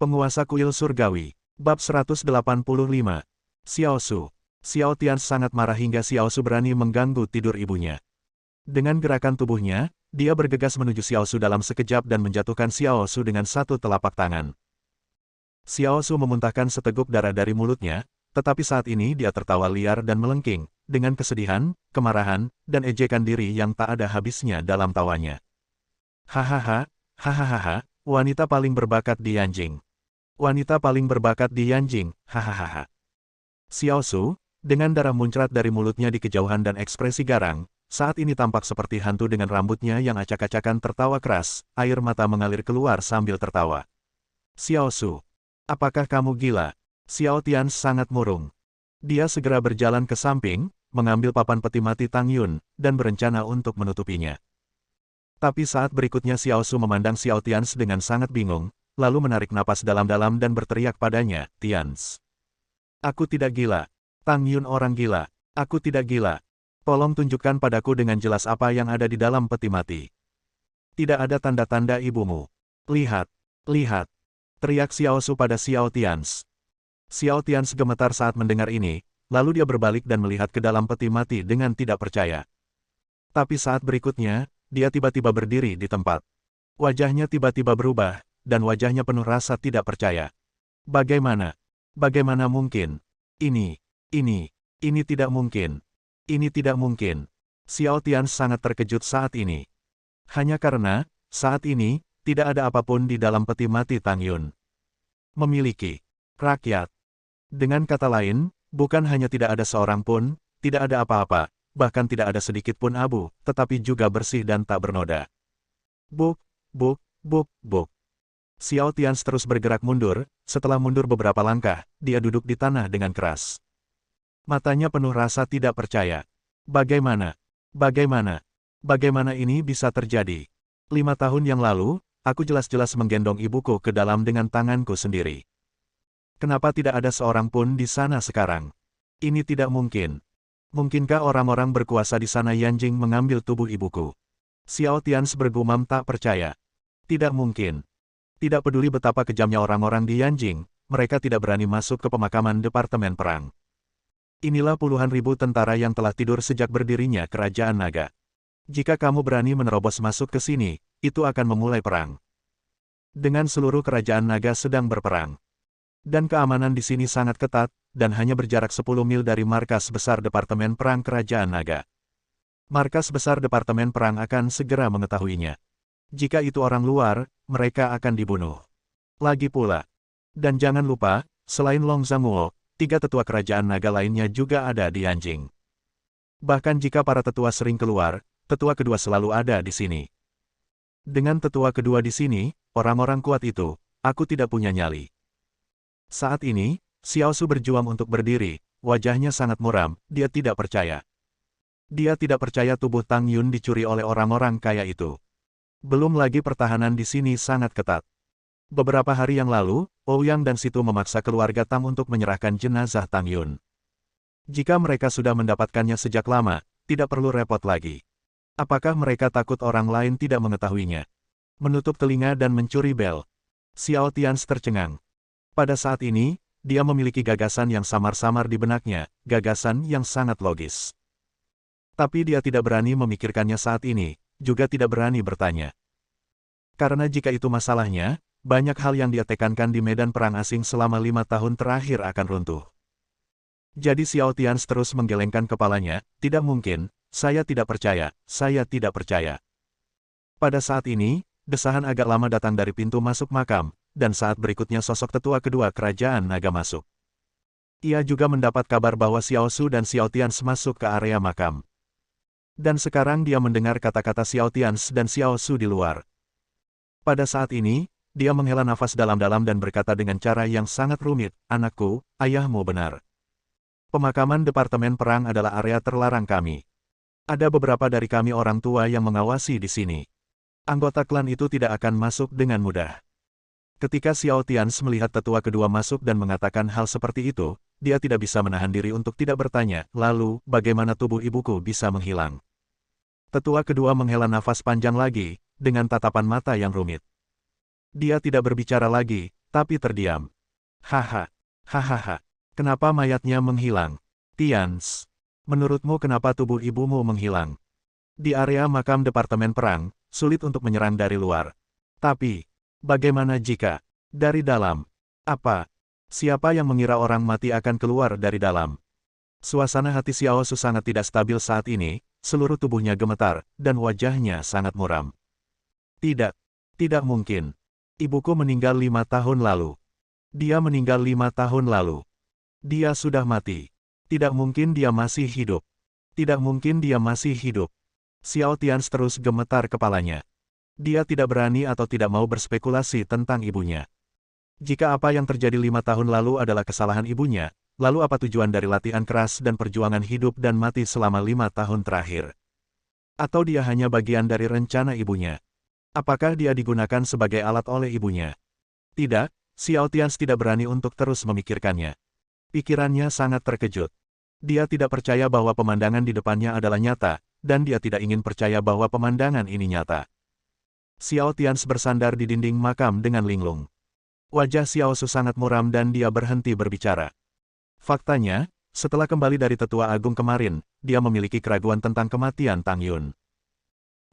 Penguasa kuil surgawi. Bab 185. Xiao Su. Xiao Tian sangat marah hingga Xiao Su berani mengganggu tidur ibunya. Dengan gerakan tubuhnya, dia bergegas menuju Xiao Su dalam sekejap dan menjatuhkan Xiao Su dengan satu telapak tangan. Xiao Su memuntahkan seteguk darah dari mulutnya, tetapi saat ini dia tertawa liar dan melengking, dengan kesedihan, kemarahan, dan ejekan diri yang tak ada habisnya dalam tawanya. Hahaha, hahaha, wanita paling berbakat di Yanjing. Wanita paling berbakat di Yanjing, hahaha. Xiao Su, dengan darah muncrat dari mulutnya di kejauhan dan ekspresi garang, saat ini tampak seperti hantu dengan rambutnya yang acak-acakan tertawa keras, air mata mengalir keluar sambil tertawa. Xiao Su, apakah kamu gila? Xiao Tian sangat murung. Dia segera berjalan ke samping, mengambil papan peti mati Tang Yun, dan berencana untuk menutupinya. Tapi saat berikutnya Xiao Su memandang Xiao Tian dengan sangat bingung, lalu menarik napas dalam-dalam dan berteriak padanya, "Tians. Aku tidak gila. Tang Yun orang gila. Aku tidak gila. Tolong tunjukkan padaku dengan jelas apa yang ada di dalam peti mati. Tidak ada tanda-tanda ibumu. Lihat, lihat." Teriak Xiao Su pada Xiao Tians. Xiao Tians gemetar saat mendengar ini, lalu dia berbalik dan melihat ke dalam peti mati dengan tidak percaya. Tapi saat berikutnya, dia tiba-tiba berdiri di tempat. Wajahnya tiba-tiba berubah, dan wajahnya penuh rasa tidak percaya. Bagaimana? Bagaimana mungkin? Ini tidak mungkin. Ini tidak mungkin. Xiao Tian sangat terkejut saat ini. Hanya karena, saat ini, tidak ada apapun di dalam peti mati Tang Yun. Memiliki rakyat. Dengan kata lain, bukan hanya tidak ada seorang pun, tidak ada apa-apa, bahkan tidak ada sedikit pun abu, tetapi juga bersih dan tak bernoda. Buk, buk, buk, buk. Xiao Tian terus bergerak mundur, setelah mundur beberapa langkah, dia duduk di tanah dengan keras. Matanya penuh rasa tidak percaya. Bagaimana? Bagaimana? Bagaimana ini bisa terjadi? 5 tahun yang lalu, aku jelas-jelas menggendong ibuku ke dalam dengan tanganku sendiri. Kenapa tidak ada seorang pun di sana sekarang? Ini tidak mungkin. Mungkinkah orang-orang berkuasa di sana Yanjing mengambil tubuh ibuku? Xiao Tian bergumam tak percaya. Tidak mungkin. Tidak peduli betapa kejamnya orang-orang di Yanjing, mereka tidak berani masuk ke pemakaman Departemen Perang. Inilah puluhan ribu tentara yang telah tidur sejak berdirinya Kerajaan Naga. Jika kamu berani menerobos masuk ke sini, itu akan memulai perang. Dengan seluruh Kerajaan Naga sedang berperang. Dan keamanan di sini sangat ketat, dan hanya berjarak 10 mil dari markas besar Departemen Perang Kerajaan Naga. Markas besar Departemen Perang akan segera mengetahuinya. Jika itu orang luar, mereka akan dibunuh. Lagi pula. Dan jangan lupa, selain Long Zhanguo, 3 tetua kerajaan naga lainnya juga ada di Yanjing. Bahkan jika para tetua sering keluar, tetua kedua selalu ada di sini. Dengan tetua kedua di sini, orang-orang kuat itu, aku tidak punya nyali. Saat ini, Xiao Su berjuang untuk berdiri, wajahnya sangat muram, dia tidak percaya. Dia tidak percaya tubuh Tang Yun dicuri oleh orang-orang kaya itu. Belum lagi pertahanan di sini sangat ketat. Beberapa hari yang lalu, Ouyang dan Situ memaksa keluarga Tang untuk menyerahkan jenazah Tang Yun. Jika mereka sudah mendapatkannya sejak lama, tidak perlu repot lagi. Apakah mereka takut orang lain tidak mengetahuinya? Menutup telinga dan mencuri bel. Xiao Tian tercengang. Pada saat ini, dia memiliki gagasan yang samar-samar di benaknya, gagasan yang sangat logis. Tapi dia tidak berani memikirkannya saat ini, juga tidak berani bertanya. Karena jika itu masalahnya, banyak hal yang dia tekankan di medan perang asing selama 5 tahun terakhir akan runtuh. Jadi Xiao Tian terus menggelengkan kepalanya, tidak mungkin, saya tidak percaya, saya tidak percaya. Pada saat ini, desahan agak lama datang dari pintu masuk makam, dan saat berikutnya sosok tetua kedua kerajaan naga masuk. Ia juga mendapat kabar bahwa Xiao Su dan Xiao Tian masuk ke area makam. Dan sekarang dia mendengar kata-kata Xiao Tian dan Xiao Su di luar. Pada saat ini, dia menghela nafas dalam-dalam dan berkata dengan cara yang sangat rumit, "Anakku, ayahmu benar. Pemakaman Departemen Perang adalah area terlarang kami. Ada beberapa dari kami orang tua yang mengawasi di sini. Anggota klan itu tidak akan masuk dengan mudah." Ketika Xiao Tian melihat tetua kedua masuk dan mengatakan hal seperti itu, dia tidak bisa menahan diri untuk tidak bertanya, lalu, bagaimana tubuh ibuku bisa menghilang? Tetua kedua menghela nafas panjang lagi, dengan tatapan mata yang rumit. Dia tidak berbicara lagi, tapi terdiam. Haha, hahaha, kenapa mayatnya menghilang? Tians, menurutmu kenapa tubuh ibumu menghilang? Di area makam Departemen Perang, sulit untuk menyerang dari luar. Tapi, bagaimana jika dari dalam? Apa? Siapa yang mengira orang mati akan keluar dari dalam? Suasana hati Xiao Su sangat tidak stabil saat ini, seluruh tubuhnya gemetar, dan wajahnya sangat muram. Tidak, tidak mungkin. Ibuku meninggal 5 tahun lalu. Dia meninggal 5 tahun lalu. Dia sudah mati. Tidak mungkin dia masih hidup. Tidak mungkin dia masih hidup. Xiao Tians terus gemetar kepalanya. Dia tidak berani atau tidak mau berspekulasi tentang ibunya. Jika apa yang terjadi 5 tahun lalu adalah kesalahan ibunya, lalu apa tujuan dari latihan keras dan perjuangan hidup dan mati selama 5 tahun terakhir? Atau dia hanya bagian dari rencana ibunya? Apakah dia digunakan sebagai alat oleh ibunya? Tidak, Xiao Tians tidak berani untuk terus memikirkannya. Pikirannya sangat terkejut. Dia tidak percaya bahwa pemandangan di depannya adalah nyata, dan dia tidak ingin percaya bahwa pemandangan ini nyata. Xiao Tians bersandar di dinding makam dengan linglung. Wajah Xiao Su sangat muram dan dia berhenti berbicara. Faktanya, setelah kembali dari Tetua Agung kemarin, dia memiliki keraguan tentang kematian Tang Yun.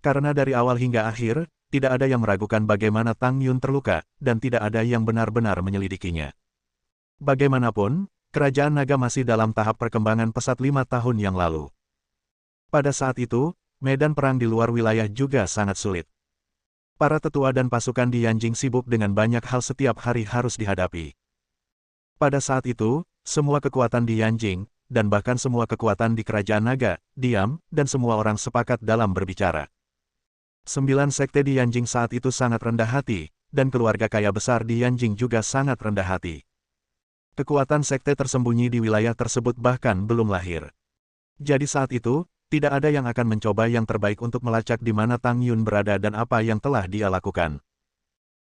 Karena dari awal hingga akhir, tidak ada yang meragukan bagaimana Tang Yun terluka, dan tidak ada yang benar-benar menyelidikinya. Bagaimanapun, Kerajaan Naga masih dalam tahap perkembangan pesat 5 tahun yang lalu. Pada saat itu, medan perang di luar wilayah juga sangat sulit. Para tetua dan pasukan di Yanjing sibuk dengan banyak hal setiap hari harus dihadapi. Pada saat itu, semua kekuatan di Yanjing, dan bahkan semua kekuatan di Kerajaan Naga, diam, dan semua orang sepakat dalam berbicara. 9 sekte di Yanjing saat itu sangat rendah hati, dan keluarga kaya besar di Yanjing juga sangat rendah hati. Kekuatan sekte tersembunyi di wilayah tersebut bahkan belum lahir. Jadi saat itu, tidak ada yang akan mencoba yang terbaik untuk melacak di mana Tang Yun berada dan apa yang telah dia lakukan.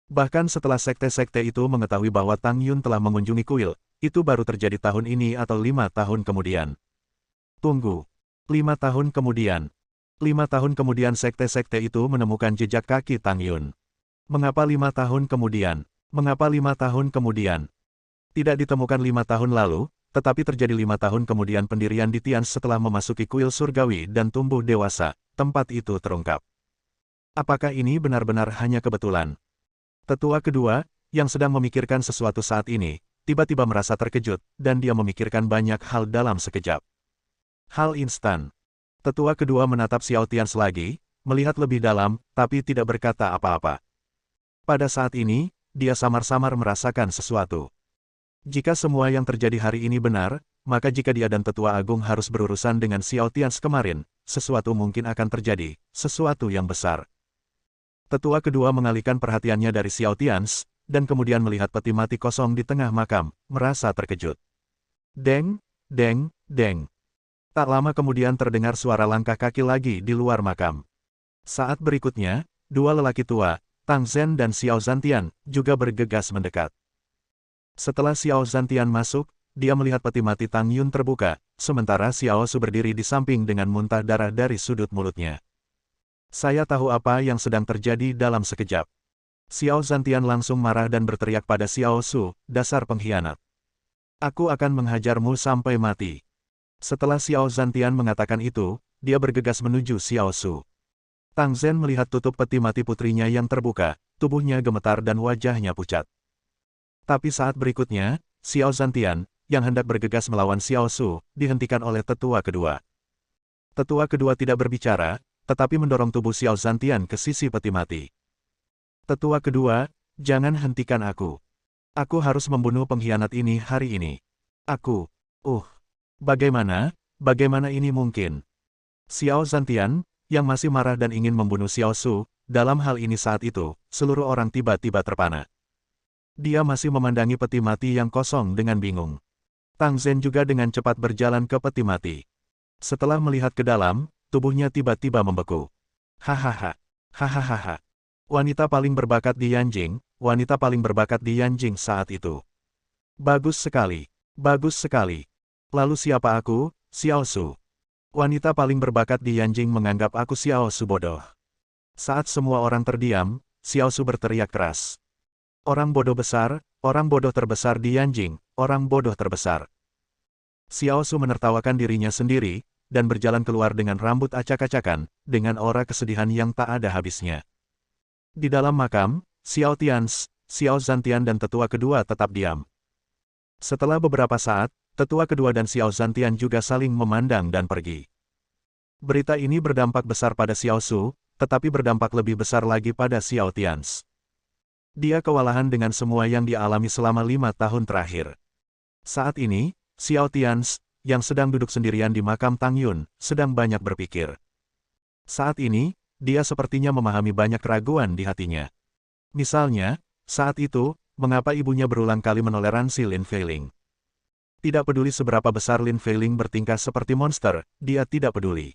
Bahkan setelah sekte-sekte itu mengetahui bahwa Tang Yun telah mengunjungi kuil, itu baru terjadi tahun ini atau 5 tahun kemudian. Tunggu. 5 tahun kemudian. 5 tahun kemudian sekte-sekte itu menemukan jejak kaki Tang Yun. Mengapa 5 tahun kemudian? Mengapa 5 tahun kemudian? Tidak ditemukan 5 tahun lalu, tetapi terjadi 5 tahun kemudian pendirian di Tians setelah memasuki kuil surgawi dan tumbuh dewasa, tempat itu terungkap. Apakah ini benar-benar hanya kebetulan? Tetua kedua, yang sedang memikirkan sesuatu saat ini, tiba-tiba merasa terkejut, dan dia memikirkan banyak hal dalam sekejap. Hal instan. Tetua kedua menatap Xiao Tians lagi, melihat lebih dalam, tapi tidak berkata apa-apa. Pada saat ini, dia samar-samar merasakan sesuatu. Jika semua yang terjadi hari ini benar, maka jika dia dan Tetua Agung harus berurusan dengan Xiao Tians kemarin, sesuatu mungkin akan terjadi, sesuatu yang besar. Tetua kedua mengalihkan perhatiannya dari Xiao Tians, dan kemudian melihat peti mati kosong di tengah makam, merasa terkejut. Deng, deng, deng. Tak lama kemudian terdengar suara langkah kaki lagi di luar makam. Saat berikutnya, dua lelaki tua, Tang Zhen dan Xiao Zantian, juga bergegas mendekat. Setelah Xiao Zantian masuk, dia melihat peti mati Tang Yun terbuka, sementara Xiao Su berdiri di samping dengan muntah darah dari sudut mulutnya. Saya tahu apa yang sedang terjadi dalam sekejap. Xiao Zantian langsung marah dan berteriak pada Xiao Su, dasar pengkhianat. Aku akan menghajarmu sampai mati. Setelah Xiao Zantian mengatakan itu, dia bergegas menuju Xiao Su. Tang Zhen melihat tutup peti mati putrinya yang terbuka, tubuhnya gemetar dan wajahnya pucat. Tapi saat berikutnya, Xiao Zantian, yang hendak bergegas melawan Xiao Su, dihentikan oleh tetua kedua. Tetua kedua tidak berbicara, tetapi mendorong tubuh Xiao Zantian ke sisi peti mati. Tetua kedua, jangan hentikan aku. Aku harus membunuh pengkhianat ini hari ini. Aku. Bagaimana ini mungkin? Xiao Zantian, yang masih marah dan ingin membunuh Xiao Su, dalam hal ini saat itu, seluruh orang tiba-tiba terpana. Dia masih memandangi peti mati yang kosong dengan bingung. Tang Zhen juga dengan cepat berjalan ke peti mati. Setelah melihat ke dalam, tubuhnya tiba-tiba membeku. Hahaha. Hahaha. Wanita paling berbakat di Yanjing, wanita paling berbakat di Yanjing saat itu. Bagus sekali. Bagus sekali. Lalu siapa aku? Xiao Su. Wanita paling berbakat di Yanjing menganggap aku Xiao Su bodoh. Saat semua orang terdiam, Xiao Su berteriak keras. Orang bodoh besar, orang bodoh terbesar di Yanjing, orang bodoh terbesar. Xiao Su menertawakan dirinya sendiri, dan berjalan keluar dengan rambut acak-acakan, dengan aura kesedihan yang tak ada habisnya. Di dalam makam, Xiao Tians, Xiao Zantian dan tetua kedua tetap diam. Setelah beberapa saat, tetua kedua dan Xiao Zantian juga saling memandang dan pergi. Berita ini berdampak besar pada Xiao Su, tetapi berdampak lebih besar lagi pada Xiao Tians. Dia kewalahan dengan semua yang dialami selama 5 tahun terakhir. Saat ini, Xiao Tians, yang sedang duduk sendirian di makam Tang Yun, sedang banyak berpikir. Saat ini, dia sepertinya memahami banyak keraguan di hatinya. Misalnya, saat itu, mengapa ibunya berulang kali menoleransi Lin Feiling. Tidak peduli seberapa besar Lin Feiling bertingkah seperti monster, dia tidak peduli.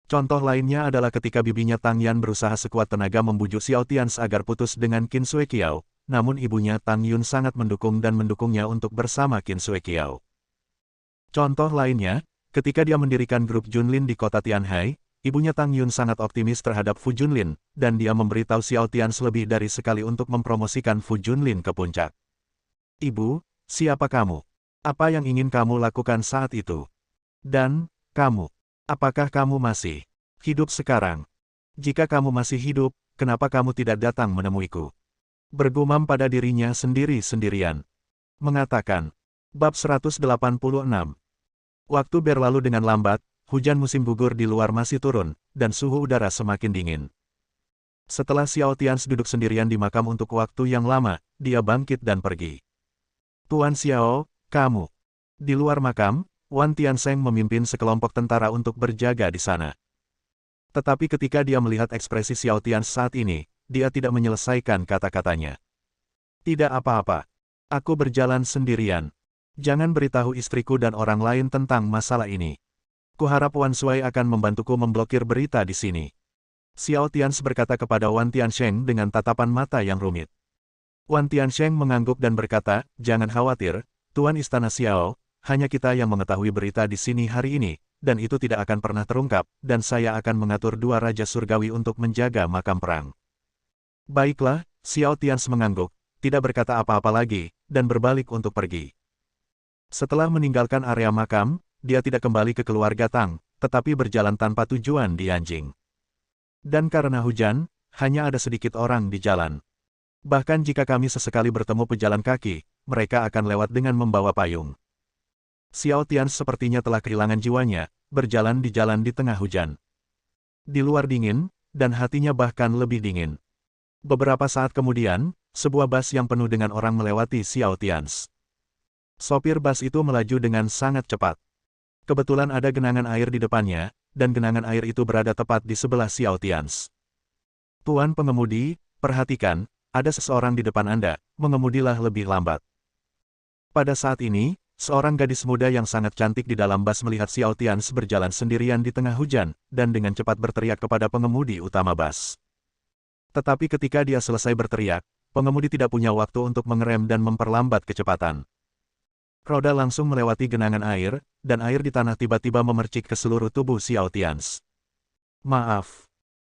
Contoh lainnya adalah ketika bibinya Tang Yan berusaha sekuat tenaga membujuk Xiao Tians agar putus dengan Qin Sui Qiao, namun ibunya Tang Yun sangat mendukung dan mendukungnya untuk bersama Qin Sui Qiao. Contoh lainnya, ketika dia mendirikan grup Junlin di kota Tianhai, ibunya Tang Yun sangat optimis terhadap Fu Junlin, dan dia memberitahu Xiao Tians lebih dari sekali untuk mempromosikan Fu Junlin ke puncak. Ibu, siapa kamu? Apa yang ingin kamu lakukan saat itu? Dan, kamu, apakah kamu masih hidup sekarang? Jika kamu masih hidup, kenapa kamu tidak datang menemuiku? Bergumam pada dirinya sendiri-sendirian. Mengatakan, Bab 186. Waktu berlalu dengan lambat, hujan musim gugur di luar masih turun, dan suhu udara semakin dingin. Setelah Xiao Tians duduk sendirian di makam untuk waktu yang lama, dia bangkit dan pergi. Tuan Xiao, kamu. Di luar makam, Wan Tiansheng memimpin sekelompok tentara untuk berjaga di sana. Tetapi ketika dia melihat ekspresi Xiao Tians saat ini, dia tidak menyelesaikan kata-katanya. Tidak apa-apa. Aku berjalan sendirian. Jangan beritahu istriku dan orang lain tentang masalah ini. Kuharap Wan Sui akan membantuku memblokir berita di sini. Xiao Tians berkata kepada Wan Tiansheng dengan tatapan mata yang rumit. Wan Tiansheng mengangguk dan berkata, jangan khawatir, Tuan Istana Xiao, hanya kita yang mengetahui berita di sini hari ini, dan itu tidak akan pernah terungkap, dan saya akan mengatur 2 raja surgawi untuk menjaga makam perang. Baiklah, Xiao Tians mengangguk, tidak berkata apa-apa lagi, dan berbalik untuk pergi. Setelah meninggalkan area makam, dia tidak kembali ke keluarga Tang, tetapi berjalan tanpa tujuan di Yanjing. Dan karena hujan, hanya ada sedikit orang di jalan. Bahkan jika kami sesekali bertemu pejalan kaki, mereka akan lewat dengan membawa payung. Xiao Tians sepertinya telah kehilangan jiwanya, berjalan di jalan di tengah hujan. Di luar dingin, dan hatinya bahkan lebih dingin. Beberapa saat kemudian, sebuah bus yang penuh dengan orang melewati Xiao Tians. Sopir bus itu melaju dengan sangat cepat. Kebetulan ada genangan air di depannya, dan genangan air itu berada tepat di sebelah Xiao Tians. Tuan pengemudi, perhatikan, ada seseorang di depan Anda, mengemudilah lebih lambat. Pada saat ini, seorang gadis muda yang sangat cantik di dalam bus melihat Xiao Tians berjalan sendirian di tengah hujan, dan dengan cepat berteriak kepada pengemudi utama bus. Tetapi ketika dia selesai berteriak, pengemudi tidak punya waktu untuk mengerem dan memperlambat kecepatan. Roda langsung melewati genangan air, dan air di tanah tiba-tiba memercik ke seluruh tubuh Xiao Tians. Maaf.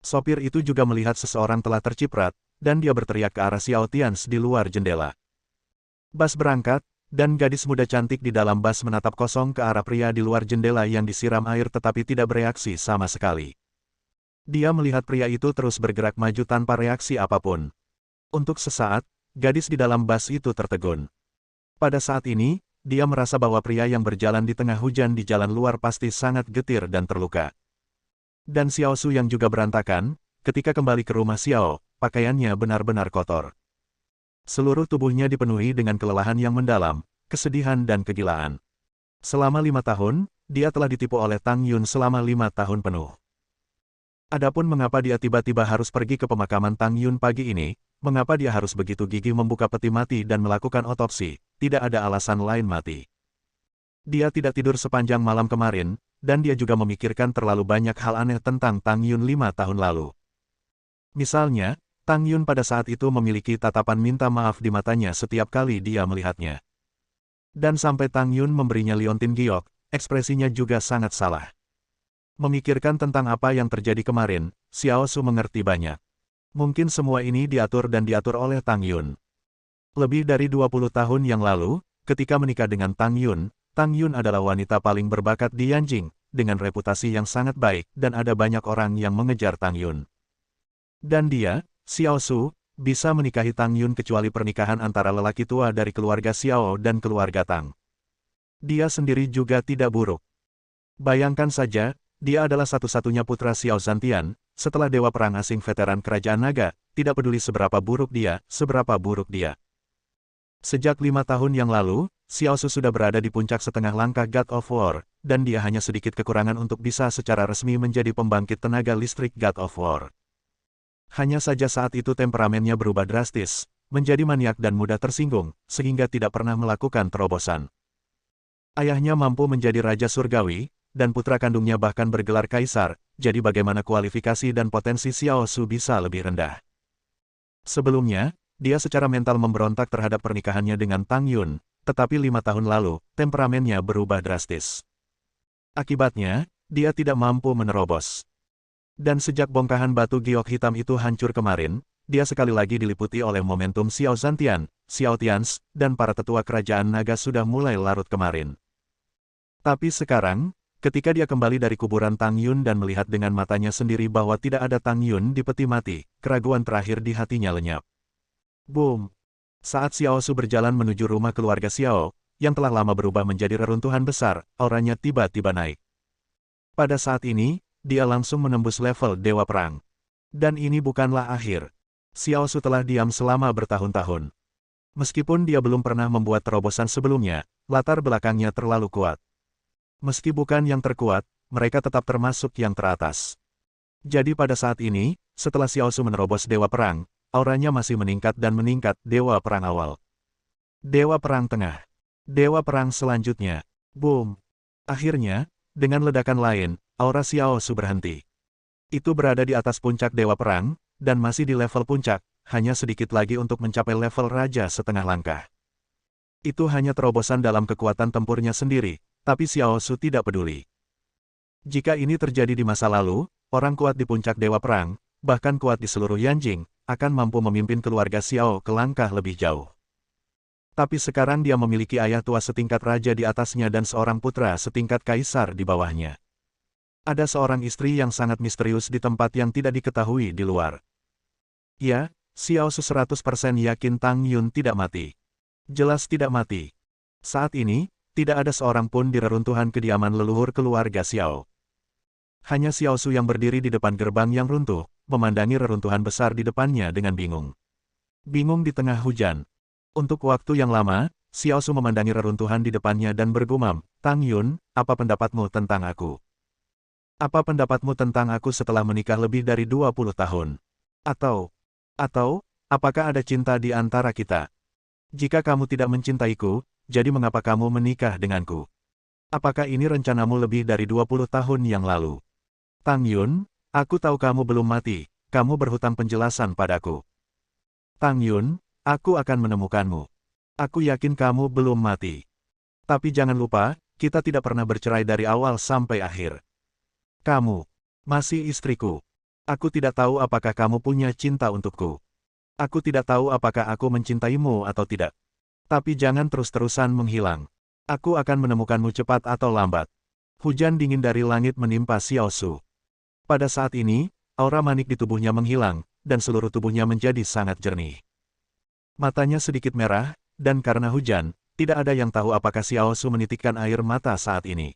Sopir itu juga melihat seseorang telah terciprat, dan dia berteriak ke arah Xiao Tians di luar jendela. Bus berangkat, dan gadis muda cantik di dalam bus menatap kosong ke arah pria di luar jendela yang disiram air tetapi tidak bereaksi sama sekali. Dia melihat pria itu terus bergerak maju tanpa reaksi apapun. Untuk sesaat, gadis di dalam bus itu tertegun. Pada saat ini, dia merasa bahwa pria yang berjalan di tengah hujan di jalan luar pasti sangat getir dan terluka. Dan Xiao Su yang juga berantakan, ketika kembali ke rumah Xiao, pakaiannya benar-benar kotor. Seluruh tubuhnya dipenuhi dengan kelelahan yang mendalam, kesedihan dan kegilaan. Selama 5 tahun, dia telah ditipu oleh Tang Yun selama 5 tahun penuh. Adapun mengapa dia tiba-tiba harus pergi ke pemakaman Tang Yun pagi ini, mengapa dia harus begitu gigih membuka peti mati dan melakukan otopsi, tidak ada alasan lain mati. Dia tidak tidur sepanjang malam kemarin, dan dia juga memikirkan terlalu banyak hal aneh tentang Tang Yun 5 tahun lalu. Misalnya, Tang Yun pada saat itu memiliki tatapan minta maaf di matanya setiap kali dia melihatnya. Dan sampai Tang Yun memberinya liontin giok, ekspresinya juga sangat salah. Memikirkan tentang apa yang terjadi kemarin, Xiao Su mengerti banyak. Mungkin semua ini diatur dan diatur oleh Tang Yun. Lebih dari 20 tahun yang lalu, ketika menikah dengan Tang Yun adalah wanita paling berbakat di Yanjing, dengan reputasi yang sangat baik, dan ada banyak orang yang mengejar Tang Yun. Dan dia, Xiao Su, bisa menikahi Tang Yun kecuali pernikahan antara lelaki tua dari keluarga Xiao dan keluarga Tang. Dia sendiri juga tidak buruk. Bayangkan saja, dia adalah satu-satunya putra Xiao Zantian, setelah dewa perang asing veteran kerajaan naga, tidak peduli seberapa buruk dia. Sejak 5 tahun yang lalu, Xiao Su sudah berada di puncak setengah langkah God of War, dan dia hanya sedikit kekurangan untuk bisa secara resmi menjadi pembangkit tenaga listrik God of War. Hanya saja saat itu temperamennya berubah drastis, menjadi maniak dan mudah tersinggung, sehingga tidak pernah melakukan terobosan. Ayahnya mampu menjadi Raja Surgawi, dan putra kandungnya bahkan bergelar Kaisar, jadi bagaimana kualifikasi dan potensi Xiao Su bisa lebih rendah. Sebelumnya, dia secara mental memberontak terhadap pernikahannya dengan Tang Yun, tetapi 5 tahun lalu, temperamennya berubah drastis. Akibatnya, dia tidak mampu menerobos. Dan sejak bongkahan batu giok hitam itu hancur kemarin, dia sekali lagi diliputi oleh momentum Xiao Zantian, Xiao Tians, dan para tetua kerajaan naga sudah mulai larut kemarin. Tapi sekarang, ketika dia kembali dari kuburan Tang Yun dan melihat dengan matanya sendiri bahwa tidak ada Tang Yun di peti mati, keraguan terakhir di hatinya lenyap. Boom! Saat Xiao Su berjalan menuju rumah keluarga Xiao, yang telah lama berubah menjadi reruntuhan besar, auranya tiba-tiba naik. Pada saat ini, dia langsung menembus level Dewa Perang. Dan ini bukanlah akhir. Xiao Su telah diam selama bertahun-tahun. Meskipun dia belum pernah membuat terobosan sebelumnya, latar belakangnya terlalu kuat. Meski bukan yang terkuat, mereka tetap termasuk yang teratas. Jadi pada saat ini, setelah Xiao Su menerobos Dewa Perang, auranya masih meningkat dan meningkat. Dewa Perang awal. Dewa Perang tengah. Dewa Perang selanjutnya. Boom! Akhirnya, dengan ledakan lain, aura Xiao Su berhenti. Itu berada di atas puncak Dewa Perang, dan masih di level puncak, hanya sedikit lagi untuk mencapai level Raja setengah langkah. Itu hanya terobosan dalam kekuatan tempurnya sendiri, tapi Xiao Su tidak peduli. Jika ini terjadi di masa lalu, orang kuat di puncak Dewa Perang, bahkan kuat di seluruh Yanjing, akan mampu memimpin keluarga Xiao ke langkah lebih jauh. Tapi sekarang dia memiliki ayah tua setingkat raja di atasnya dan seorang putra setingkat kaisar di bawahnya. Ada seorang istri yang sangat misterius di tempat yang tidak diketahui di luar. Ya, Xiao Su 100% yakin Tang Yun tidak mati. Jelas tidak mati. Saat ini, tidak ada seorang pun di reruntuhan kediaman leluhur keluarga Xiao. Hanya Xiao Su yang berdiri di depan gerbang yang runtuh, memandangi reruntuhan besar di depannya dengan bingung. Bingung di tengah hujan. Untuk waktu yang lama, Xiao Su memandangi reruntuhan di depannya dan bergumam, "Tang Yun, apa pendapatmu tentang aku? Apa pendapatmu tentang aku setelah menikah lebih dari 20 tahun? Atau, apakah ada cinta di antara kita? Jika kamu tidak mencintaiku, jadi mengapa kamu menikah denganku? Apakah ini rencanamu lebih dari 20 tahun yang lalu? Tang Yun, aku tahu kamu belum mati, kamu berhutang penjelasan padaku. Tang Yun, aku akan menemukanmu. Aku yakin kamu belum mati. Tapi jangan lupa, kita tidak pernah bercerai dari awal sampai akhir. Kamu masih istriku. Aku tidak tahu apakah kamu punya cinta untukku. Aku tidak tahu apakah aku mencintaimu atau tidak. Tapi jangan terus-terusan menghilang. Aku akan menemukanmu cepat atau lambat." Hujan dingin dari langit menimpa Xiao Su. Pada saat ini, aura manik di tubuhnya menghilang, dan seluruh tubuhnya menjadi sangat jernih. Matanya sedikit merah, dan karena hujan, tidak ada yang tahu apakah Xiao Su menitikkan air mata saat ini.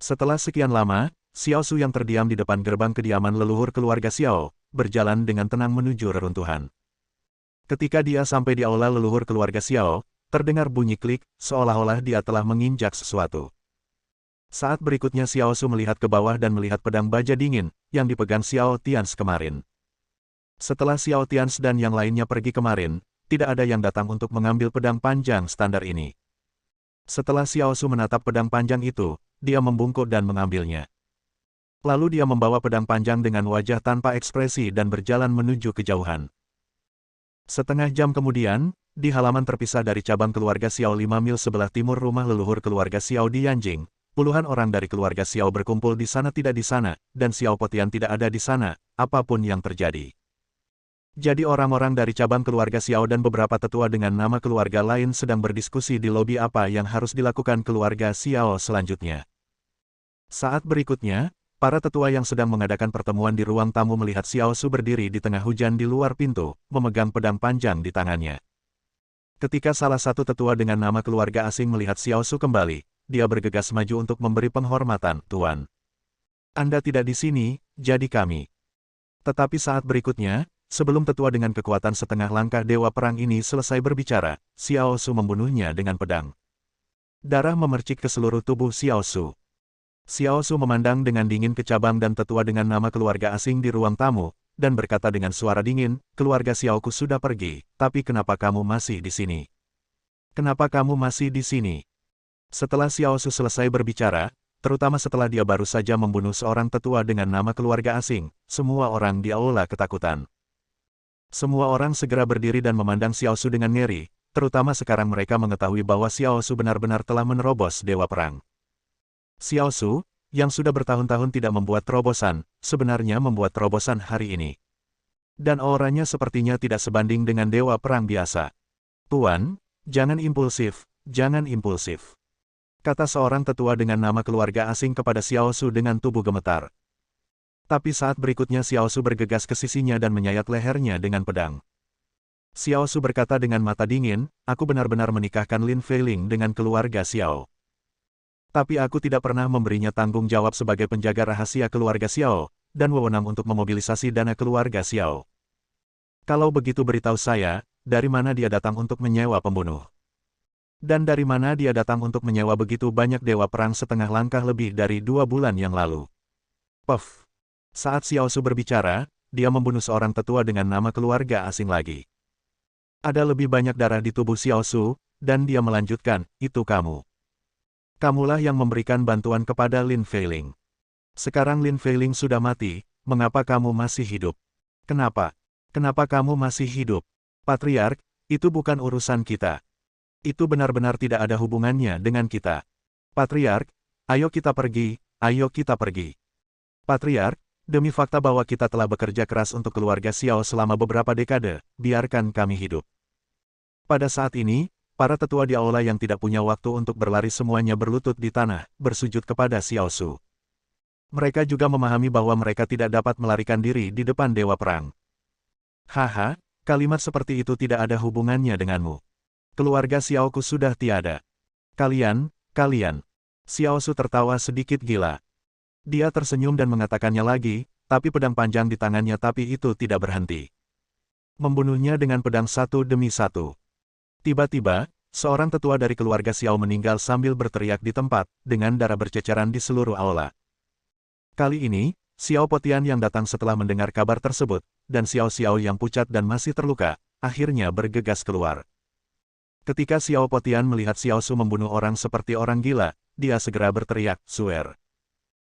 Setelah sekian lama, Xiao Su yang terdiam di depan gerbang kediaman leluhur keluarga Xiao, berjalan dengan tenang menuju reruntuhan. Ketika dia sampai di aula leluhur keluarga Xiao, terdengar bunyi klik, seolah-olah dia telah menginjak sesuatu. Saat berikutnya Xiao Su melihat ke bawah dan melihat pedang baja dingin, yang dipegang Xiao Tians kemarin. Setelah Xiao Tians dan yang lainnya pergi kemarin, tidak ada yang datang untuk mengambil pedang panjang standar ini. Setelah Xiao Su menatap pedang panjang itu, dia membungkuk dan mengambilnya. Lalu dia membawa pedang panjang dengan wajah tanpa ekspresi dan berjalan menuju kejauhan. Setengah jam kemudian, di halaman terpisah dari cabang keluarga Xiao 5 mil sebelah timur rumah leluhur keluarga Xiao di Yanjing, puluhan orang dari keluarga Xiao berkumpul di sana tidak di sana, dan Xiao Potian tidak ada di sana, apapun yang terjadi. Jadi orang-orang dari cabang keluarga Xiao dan beberapa tetua dengan nama keluarga lain sedang berdiskusi di lobi apa yang harus dilakukan keluarga Xiao selanjutnya. Saat berikutnya, para tetua yang sedang mengadakan pertemuan di ruang tamu melihat Xiao Su berdiri di tengah hujan di luar pintu, memegang pedang panjang di tangannya. Ketika salah satu tetua dengan nama keluarga asing melihat Xiao Su kembali, dia bergegas maju untuk memberi penghormatan, "Tuan. Anda tidak di sini, jadi kami." Tetapi saat berikutnya, sebelum tetua dengan kekuatan setengah langkah dewa perang ini selesai berbicara, Xiao Su membunuhnya dengan pedang. Darah memercik ke seluruh tubuh Xiao Su. Xiao Su memandang dengan dingin ke cabang dan tetua dengan nama keluarga asing di ruang tamu, dan berkata dengan suara dingin, "Keluarga Xiaoku sudah pergi, tapi kenapa kamu masih di sini? Kenapa kamu masih di sini?" Setelah Xiao Su selesai berbicara, terutama setelah dia baru saja membunuh seorang tetua dengan nama keluarga asing, semua orang di aula ketakutan. Semua orang segera berdiri dan memandang Xiao Su dengan ngeri, terutama sekarang mereka mengetahui bahwa Xiao Su benar-benar telah menerobos Dewa Perang. Xiao Su, yang sudah bertahun-tahun tidak membuat terobosan, sebenarnya membuat terobosan hari ini. Dan auranya sepertinya tidak sebanding dengan Dewa Perang biasa. "Tuan, jangan impulsif, jangan impulsif," kata seorang tetua dengan nama keluarga asing kepada Xiao Su dengan tubuh gemetar. Tapi saat berikutnya Xiao Su bergegas ke sisinya dan menyayat lehernya dengan pedang. Xiao Su berkata dengan mata dingin, "Aku benar-benar menikahkan Lin Feiling dengan keluarga Xiao. Tapi aku tidak pernah memberinya tanggung jawab sebagai penjaga rahasia keluarga Xiao, dan wewenang untuk memobilisasi dana keluarga Xiao. Kalau begitu beritahu saya, dari mana dia datang untuk menyewa pembunuh? Dan dari mana dia datang untuk menyewa begitu banyak dewa perang setengah langkah lebih dari 2 bulan yang lalu?" Puff. Saat Xiao Su berbicara, dia membunuh seorang tetua dengan nama keluarga asing lagi. Ada lebih banyak darah di tubuh Xiao Su, dan dia melanjutkan, "Itu kamu. Kamulah yang memberikan bantuan kepada Lin Feiling. Sekarang Lin Feiling sudah mati, mengapa kamu masih hidup? Kenapa? Kenapa kamu masih hidup? Patriark, itu bukan urusan kita. Itu benar-benar tidak ada hubungannya dengan kita. Patriark, ayo kita pergi, ayo kita pergi. Patriark, demi fakta bahwa kita telah bekerja keras untuk keluarga Xiao selama beberapa dekade, biarkan kami hidup." Pada saat ini, para tetua di aula yang tidak punya waktu untuk berlari semuanya berlutut di tanah, bersujud kepada Xiao Su. Mereka juga memahami bahwa mereka tidak dapat melarikan diri di depan Dewa Perang. "Haha, kalimat seperti itu tidak ada hubungannya denganmu. Keluarga Xiaoku sudah tiada. Kalian. Xiao Su tertawa sedikit gila. Dia tersenyum dan mengatakannya lagi, tapi pedang panjang di tangannya tapi itu tidak berhenti. Membunuhnya dengan pedang satu demi satu. Tiba-tiba, seorang tetua dari keluarga Xiao meninggal sambil berteriak di tempat, dengan darah berceceran di seluruh aula. Kali ini, Xiao Potian yang datang setelah mendengar kabar tersebut, dan Xiao Xiao yang pucat dan masih terluka, akhirnya bergegas keluar. Ketika Xiao Potian melihat Xiao Su membunuh orang seperti orang gila, dia segera berteriak, "Suer.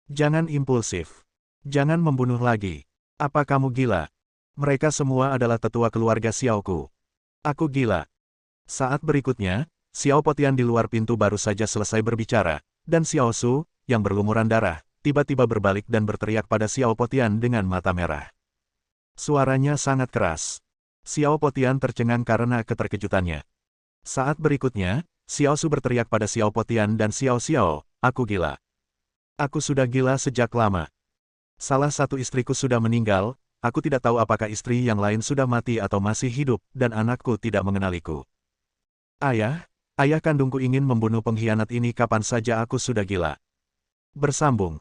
Jangan impulsif. Jangan membunuh lagi. Apa kamu gila? Mereka semua adalah tetua keluarga Xiaoku. Aku gila." Saat berikutnya, Xiao Potian di luar pintu baru saja selesai berbicara, dan Xiao Su, yang berlumuran darah, tiba-tiba berbalik dan berteriak pada Xiao Potian dengan mata merah. Suaranya sangat keras. Xiao Potian tercengang karena keterkejutannya. Saat berikutnya, Xiao Su berteriak pada Xiao Potian dan Xiao Xiao, "Aku gila. Aku sudah gila sejak lama. Salah satu istriku sudah meninggal, aku tidak tahu apakah istri yang lain sudah mati atau masih hidup, dan anakku tidak mengenaliku. Ayah kandungku ingin membunuh pengkhianat ini kapan saja aku sudah gila." Bersambung.